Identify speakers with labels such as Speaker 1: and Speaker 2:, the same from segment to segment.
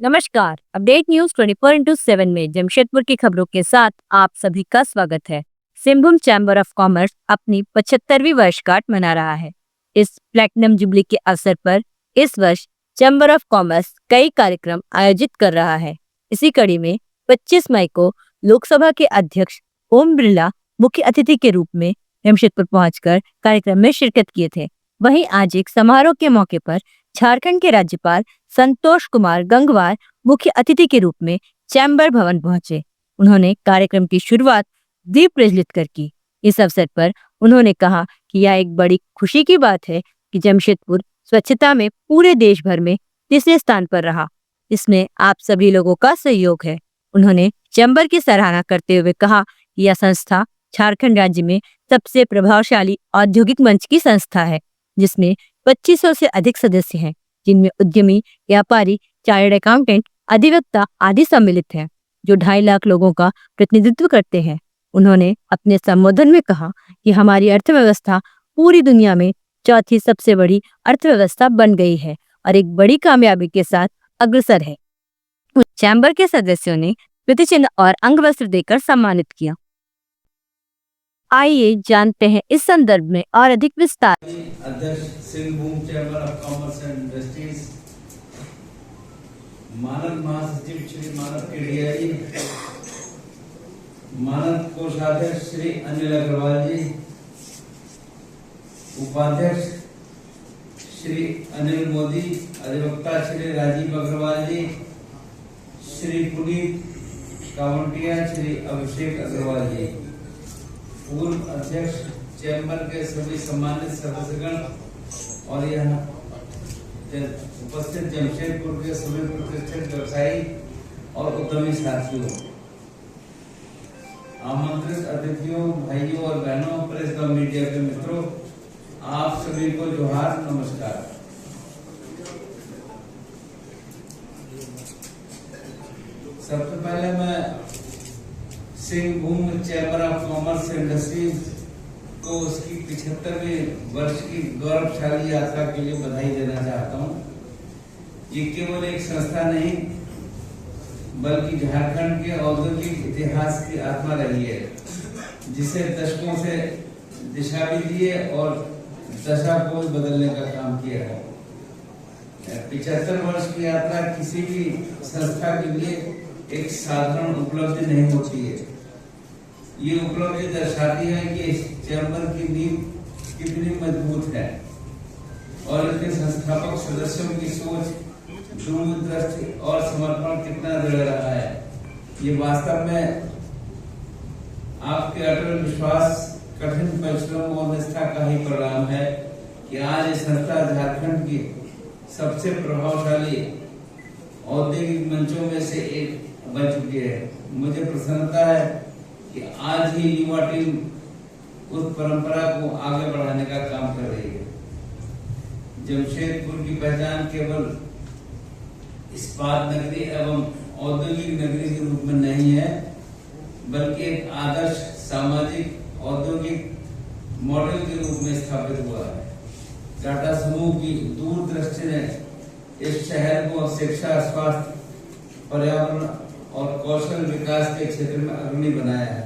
Speaker 1: नमस्कार। Update news 24/7 में जमशेदपुर की खबरों के साथ आप सभी का स्वागत है। सिंहभूम चैम्बर ऑफ कॉमर्स अपनी 75वीं वर्षगांठ मना रहा है। इस प्लैटिनम जुबली के अवसर पर इस वर्ष चैम्बर ऑफ कॉमर्स कई कार्यक्रम आयोजित कर रहा है। इसी कड़ी में 25 मई को लोकसभा के अध्यक्ष ओम बिरला मुख्य अतिथि के रूप में जमशेदपुर पहुंचकर कार्यक्रम में शिरकत किए थे। वहीं आज एक समारोह के मौके पर झारखंड के राज्यपाल संतोष कुमार गंगवार मुख्य अतिथि के रूप में चैम्बर भवन पहुंचे। उन्होंने कार्यक्रम की शुरुआत दीप प्रज्वलित कर की। इस अवसर पर उन्होंने कहा कि यह एक बड़ी खुशी की बात है कि जमशेदपुर स्वच्छता में पूरे देश भर में तीसरे स्थान पर रहा। इसमें आप सभी लोगों का सहयोग है। उन्होंने चैम्बर की सराहना करते हुए कहा कि यह संस्था झारखंड राज्य में सबसे प्रभावशाली औद्योगिक मंच की संस्था है, जिसमें 2500 से अधिक सदस्य हैं, जिनमें उद्यमी, व्यापारी, चार्टर्ड अकाउंटेंट, अधिवक्ता आदि सम्मिलित हैं, जो 2.5 लाख लोगों का प्रतिनिधित्व करते हैं। उन्होंने अपने संबोधन में कहा कि हमारी अर्थव्यवस्था पूरी दुनिया में चौथी सबसे बड़ी अर्थव्यवस्था बन गई है और एक बड़ी कामयाबी के साथ अग्रसर है। चैम्बर के सदस्यों ने स्मृति चिन्ह और अंगवस्त्र देकर सम्मानित किया। आइए जानते हैं इस संदर्भ में और अधिक विस्तार।
Speaker 2: अध्यक्ष Singhbhum chamber of commerce and industries, मानद महासचिव श्री मानद केडिया, मानद कोषाध्यक्ष श्री अनिल अग्रवाल जी, उपाध्यक्ष श्री अनिल मोदी, अधिवक्ता श्री राजीव अग्रवाल जी, श्री पुनीत कावंटिया, श्री अभिषेक अग्रवाल जी, पूर्व अध्यक्ष चैम्बर के सभी सम्मानित सदस्यगण और यहाँ उपस्थित जमशेदपुर के सभी प्रतिष्ठित व्यवसायी और उद्यमी साथियों, आमंत्रित अतिथियों, भाइयों और बहनों, प्रेस व मीडिया के मित्रों, आप सभी को जोहार, नमस्कार। सबसे पहले मैं Singhbhum chamber of commerce industries को उसकी 75वें वर्ष की गौरवशाली यात्रा के लिए बधाई देना चाहता हूं। ये केवल एक संस्था नहीं, बल्कि झारखंड के औद्योगिक इतिहास की आत्मा रही है, जिसे दशकों से दिशा भी दी है और दशा को बदलने का काम किया है। 75 वर्ष की यात्रा किसी भी संस्था के लिए एक साधारण उपलब्धि नहीं होती है। ये उपलब्धि दर्शाती है कि इस चैम्बर की नींव कितनी मजबूत है और इसके संस्थापक सदस्यों की सोच, दूरदृष्टि और समर्पण कितना दृढ़ रहा है। ये वास्तव में आपके अटल विश्वास, कठिन परिश्रम और निष्ठा का ही परिणाम है कि आज ये संस्था झारखंड की सबसे प्रभावशाली औद्योगिक मंचों में से एक बन चुकी है। मुझे प्रसन्नता है कि आज ही युवा टीम उस परंपरा को आगे बढ़ाने का काम कर रही है। जमशेदपुर की पहचान केवल इस्पात नगरी एवं औद्योगिक नगरी के रूप में नहीं है, बल्कि एक आदर्श सामाजिक औद्योगिक मॉडल के रूप में स्थापित हुआ है। टाटा समूह की दूरदृष्टि ने इस शहर को शिक्षा, स्वास्थ्य, पर्यावरण और कौशल विकास के क्षेत्र में अग्रणी बनाया है।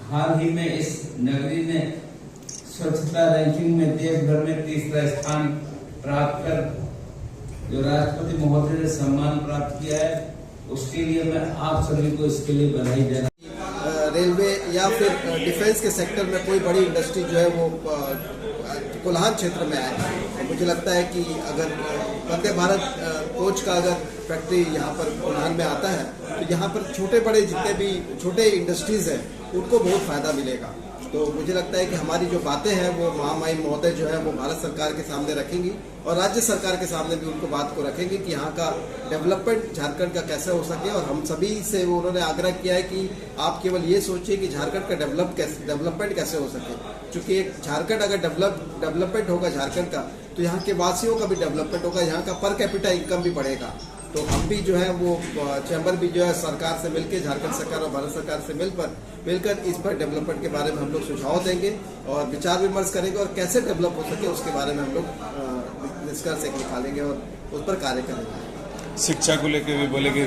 Speaker 2: हाल ही में इस नगरी ने स्वच्छता रैंकिंग में देश भर में तीसरा स्थान प्राप्त कर जो राष्ट्रपति महोदय ने सम्मान प्राप्त किया है, उसके लिए मैं आप सभी को इसके लिए बधाई देना।
Speaker 3: रेलवे या फिर डिफेंस के सेक्टर में कोई बड़ी इंडस्ट्री जो है वो कोल्हान क्षेत्र में आए। मुझे लगता है कि अगर वंदे भारत कोच का अगर फैक्ट्री यहाँ पर कोल्हान में आता है तो यहाँ पर छोटे बड़े जितने भी छोटे इंडस्ट्रीज हैं उनको बहुत फायदा मिलेगा। तो मुझे लगता है कि हमारी जो बातें हैं वो महामहिम महोदय जो है वो भारत सरकार के सामने रखेंगी और राज्य सरकार के सामने भी उनको बात को रखेंगे कि यहाँ का डेवलपमेंट झारखंड का कैसे हो सके। और हम सभी से वो उन्होंने आग्रह किया है कि आप केवल ये सोचिए कि झारखंड का डेवलपमेंट कैसे हो सके, क्योंकि एक झारखंड अगर डेवलपमेंट होगा झारखंड का तो यहाँ के वासियों का भी डेवलपमेंट होगा, यहाँ का पर कैपिटा इनकम भी बढ़ेगा। तो हम भी जो है वो चैम्बर भी जो है सरकार से मिलकर, झारखंड सरकार और भारत सरकार से मिलकर इस पर डेवलपमेंट के बारे में हम लोग सुझाव देंगे और विचार विमर्श करेंगे और कैसे डेवलप हो सके उसके बारे में हम लोग निष्कर्ष एक निकालेंगे और उस पर कार्य करेंगे।
Speaker 4: शिक्षा को लेके भी बोले कि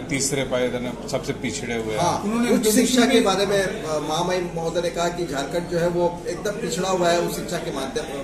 Speaker 4: तीसरे पायदान में सबसे पिछड़े हुए हैं।
Speaker 3: हाँ, उच्च शिक्षा के बारे में महामहिम महोदय ने कहा कि झारखंड जो है वो एकदम पिछड़ा हुआ है उस शिक्षा के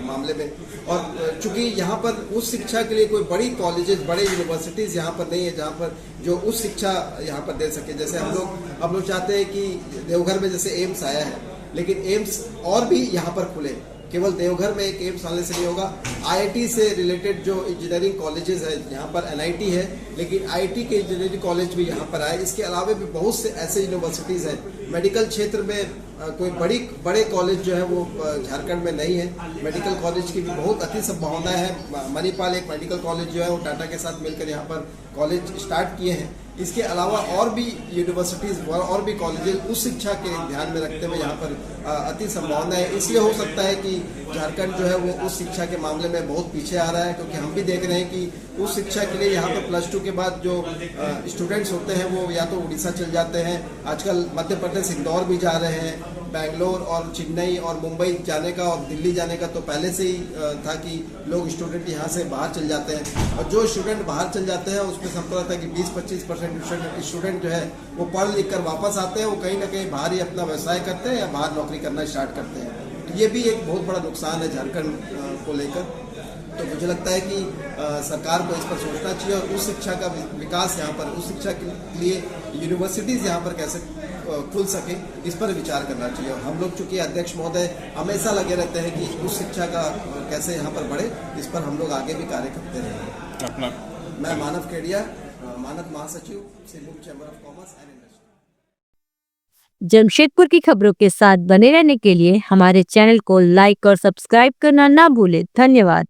Speaker 3: मामले में। और चूंकि यहाँ पर उस शिक्षा के लिए कोई बड़ी कॉलेजेस, बड़े यूनिवर्सिटीज यहाँ पर नहीं है जहाँ पर जो उच्च शिक्षा यहाँ पर दे सके। जैसे हम लोग चाहते हैं कि देवघर में जैसे एम्स आया है, लेकिन एम्स और भी यहाँ पर खुले। केवल देवघर में एक एम्स आने से नहीं होगा। आईआईटी से रिलेटेड जो इंजीनियरिंग कॉलेजेस है, यहाँ पर एनआईटी है, लेकिन आईआईटी के इंजीनियरिंग कॉलेज भी यहाँ पर आए। इसके अलावा भी बहुत से ऐसे यूनिवर्सिटीज हैं। मेडिकल क्षेत्र में कोई बड़े कॉलेज जो है वो झारखंड में नहीं है। मेडिकल कॉलेज की भी बहुत अति संभावना है। मणिपाल एक मेडिकल कॉलेज जो है वो टाटा के साथ मिलकर यहाँ पर कॉलेज स्टार्ट किए हैं। इसके अलावा और भी यूनिवर्सिटीज और भी कॉलेजेस उस शिक्षा के ध्यान में रखते हुए यहाँ पर अति संभावना है। इसलिए हो सकता है कि झारखंड जो है वो उस शिक्षा के मामले में बहुत पीछे आ रहा है, क्योंकि हम भी देख रहे हैं कि उस शिक्षा के लिए यहाँ पर +2 के बाद जो स्टूडेंट्स होते हैं वो या तो उड़ीसा चल जाते हैं, आजकल मध्य प्रदेश इंदौर भी जा रहे हैं, बेंगलोर और चेन्नई और मुंबई जाने का और दिल्ली जाने का तो पहले से ही था कि लोग स्टूडेंट यहाँ से बाहर चल जाते हैं। और जो स्टूडेंट बाहर चल जाते हैं उसमें समझा था कि 20-25% स्टूडेंट जो है वो पढ़ लिख कर वापस आते हैं, वो कहीं ना कहीं बाहर ही अपना व्यवसाय करते हैं या बाहर नौकरी करना स्टार्ट करते हैं। तो ये भी एक बहुत बड़ा नुकसान है झारखंड को लेकर। तो मुझे लगता है कि सरकार को इस पर सोचना चाहिए और उस शिक्षा का विकास यहाँ पर, उस शिक्षा के लिए यूनिवर्सिटीज़ यहाँ पर कैसे खुल सके, इस पर विचार करना चाहिए। और हम लोग चूंकि अध्यक्ष महोदय हमेशा लगे रहते हैं कि उस शिक्षा का कैसे यहाँ पर बढ़े, इस पर हम लोग आगे भी कार्य करते रहेंगे।
Speaker 4: अपना
Speaker 3: मैं मानव केडिया, मानद महासचिव Singhbhum chamber of commerce and industry.
Speaker 1: Jamshedpur की खबरों के साथ बने रहने के लिए हमारे चैनल को लाइक और सब्सक्राइब करना ना भूलें। धन्यवाद।